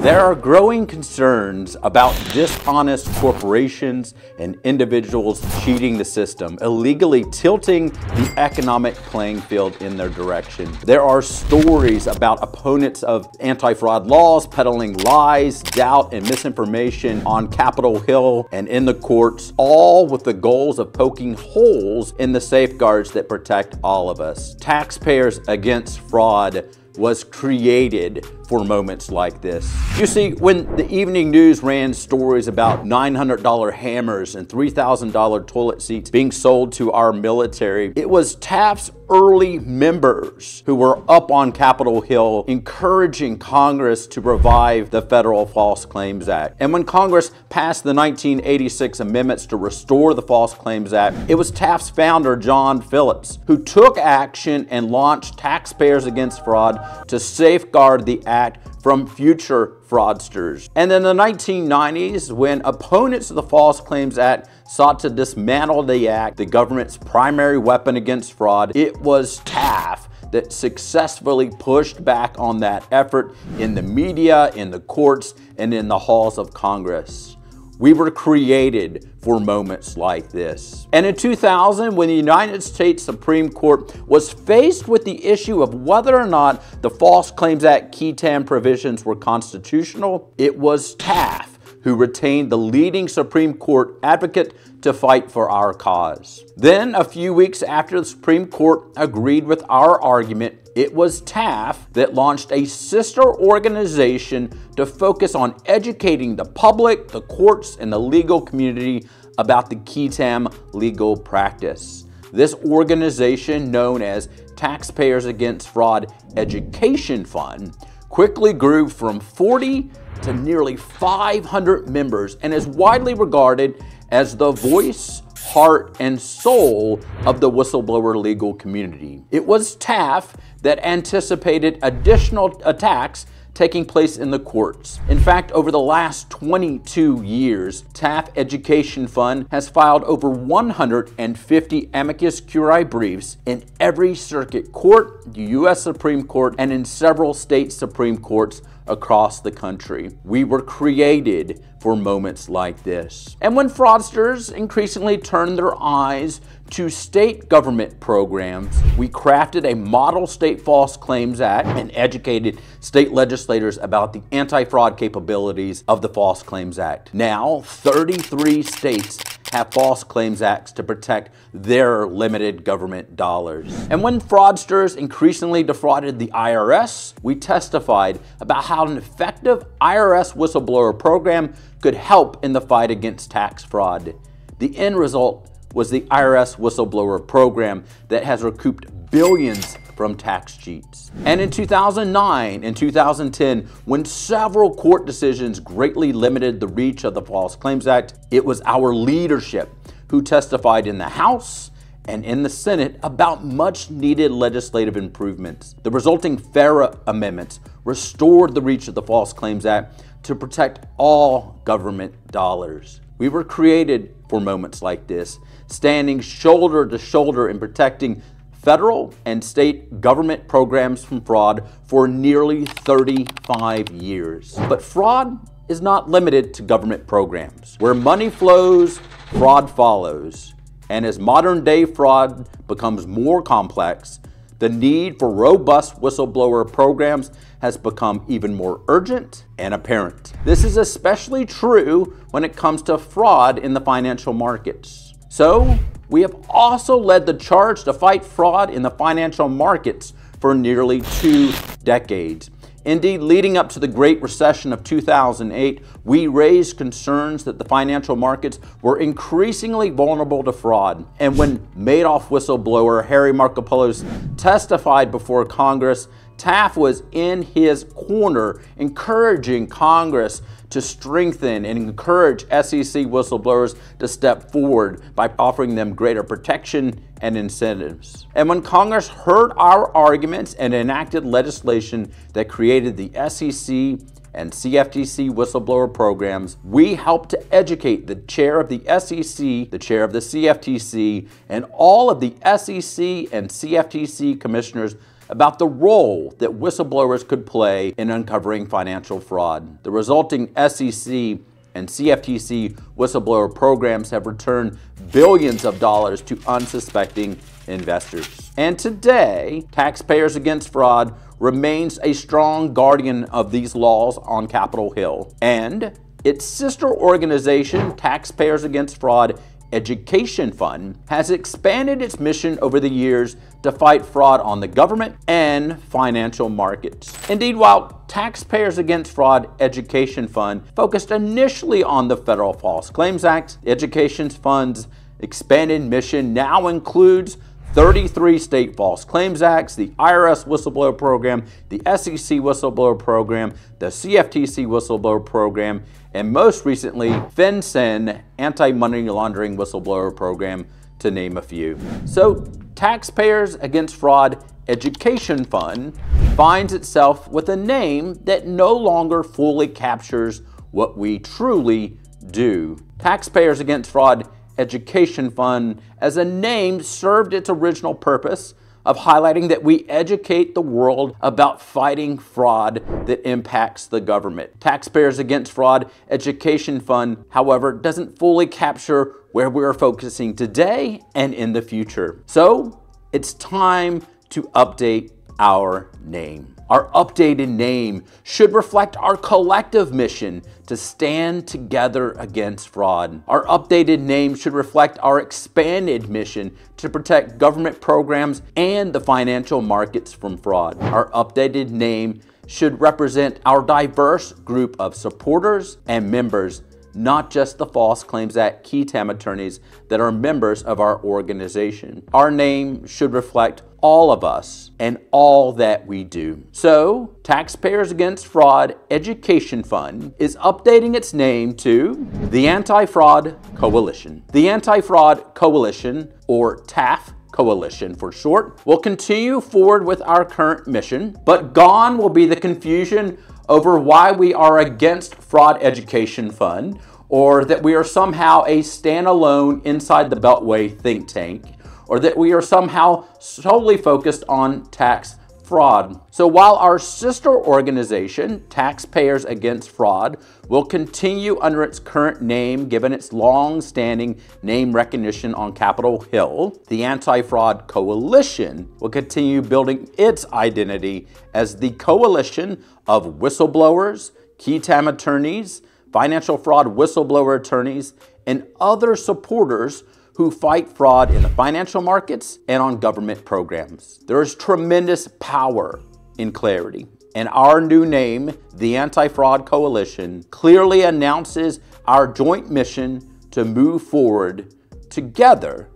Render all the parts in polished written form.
There are growing concerns about dishonest corporations and individuals cheating the system, illegally tilting the economic playing field in their direction. There are stories about opponents of anti-fraud laws peddling lies, doubt, and misinformation on Capitol Hill and in the courts, all with the goals of poking holes in the safeguards that protect all of us. Taxpayers Against Fraud was created for moments like this. You see, when the evening news ran stories about $900 hammers and $3,000 toilet seats being sold to our military, it was TAF's early members who were up on Capitol Hill encouraging Congress to revive the Federal False Claims Act. And when Congress passed the 1986 amendments to restore the False Claims Act, it was TAF's founder, John Phillips, who took action and launched Taxpayers Against Fraud to safeguard the act from future fraudsters. And in the 1990s, when opponents of the False Claims Act sought to dismantle the act, the government's primary weapon against fraud, it was TAF that successfully pushed back on that effort in the media, in the courts, and in the halls of Congress. We were created for moments like this. And in 2000, when the United States Supreme Court was faced with the issue of whether or not the False Claims Act qui tam provisions were constitutional, it was TAF who retained the leading Supreme Court advocate to fight for our cause. Then, a few weeks after the Supreme Court agreed with our argument, it was TAF that launched a sister organization to focus on educating the public, the courts, and the legal community about the qui tam legal practice. This organization, known as Taxpayers Against Fraud Education Fund, quickly grew from 40 to nearly 500 members and is widely regarded as the voice, heart, and soul of the whistleblower legal community. It was TAF that anticipated additional attacks taking place in the courts. In fact, over the last 22 years, TAF Education Fund has filed over 150 amicus curiae briefs in every circuit court, the U.S. Supreme Court, and in several state Supreme Courts across the country. We were created for moments like this. And when fraudsters increasingly turned their eyes to state government programs, we crafted a model state False Claims Act and educated state legislators about the anti-fraud capabilities of the False Claims Act. Now, 33 states have False Claims Acts to protect their limited government dollars. And when fraudsters increasingly defrauded the IRS, we testified about how an effective IRS whistleblower program could help in the fight against tax fraud. The end result was the IRS whistleblower program that has recouped billions from tax cheats. And in 2009 and 2010, when several court decisions greatly limited the reach of the False Claims Act, it was our leadership who testified in the House and in the Senate about much needed legislative improvements. The resulting FARA amendments restored the reach of the False Claims Act to protect all government dollars. We were created for moments like this, standing shoulder to shoulder in protecting federal and state government programs from fraud for nearly 35 years. But fraud is not limited to government programs. Where money flows, fraud follows. And as modern day fraud becomes more complex, the need for robust whistleblower programs has become even more urgent and apparent. This is especially true when it comes to fraud in the financial markets. So, we have also led the charge to fight fraud in the financial markets for nearly 2 decades. Indeed, leading up to the Great Recession of 2008, we raised concerns that the financial markets were increasingly vulnerable to fraud. And when Madoff whistleblower Harry Markopolos testified before Congress, TAF was in his corner, encouraging Congress to strengthen and encourage SEC whistleblowers to step forward by offering them greater protection and incentives. And when Congress heard our arguments and enacted legislation that created the SEC and CFTC whistleblower programs, we helped to educate the chair of the SEC, the chair of the CFTC, and all of the SEC and CFTC commissioners about the role that whistleblowers could play in uncovering financial fraud. The resulting SEC and CFTC whistleblower programs have returned billions of dollars to unsuspecting investors. And today, Taxpayers Against Fraud remains a strong guardian of these laws on Capitol Hill. And its sister organization, Taxpayers Against Fraud Education Fund, has expanded its mission over the years to fight fraud on the government and financial markets. Indeed, while Taxpayers Against Fraud Education Fund focused initially on the Federal False Claims Act, the Education Fund's expanded mission now includes 33 state false claims acts, the IRS whistleblower program, the SEC whistleblower program, the CFTC whistleblower program, and most recently, FinCEN anti-money laundering whistleblower program, to name a few. So, Taxpayers Against Fraud Education Fund finds itself with a name that no longer fully captures what we truly do. Taxpayers Against Fraud Education Fund as a name served its original purpose of highlighting that we educate the world about fighting fraud that impacts the government. Taxpayers Against Fraud Education Fund, however, doesn't fully capture where we're focusing today and in the future. So it's time to update our name. Our updated name should reflect our collective mission to stand together against fraud. Our updated name should reflect our expanded mission to protect government programs and the financial markets from fraud. Our updated name should represent our diverse group of supporters and members, not just the False Claims Act qui tam attorneys that are members of our organization. Our name should reflect all of us and all that we do. So, Taxpayers Against Fraud Education Fund is updating its name to the Anti-Fraud Coalition. The Anti-Fraud Coalition, or TAF Coalition for short, will continue forward with our current mission, but gone will be the confusion over why we are against Fraud Education Fund, or that we are somehow a standalone inside the Beltway think tank, or that we are somehow solely focused on tax fraud. So while our sister organization, Taxpayers Against Fraud, will continue under its current name given its long-standing name recognition on Capitol Hill, the Anti-Fraud Coalition will continue building its identity as the coalition of whistleblowers, qui tam attorneys, financial fraud whistleblower attorneys, and other supporters who fight fraud in the financial markets and on government programs. There is tremendous power in clarity, and our new name, the Anti-Fraud Coalition, clearly announces our joint mission to move forward together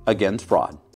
against fraud.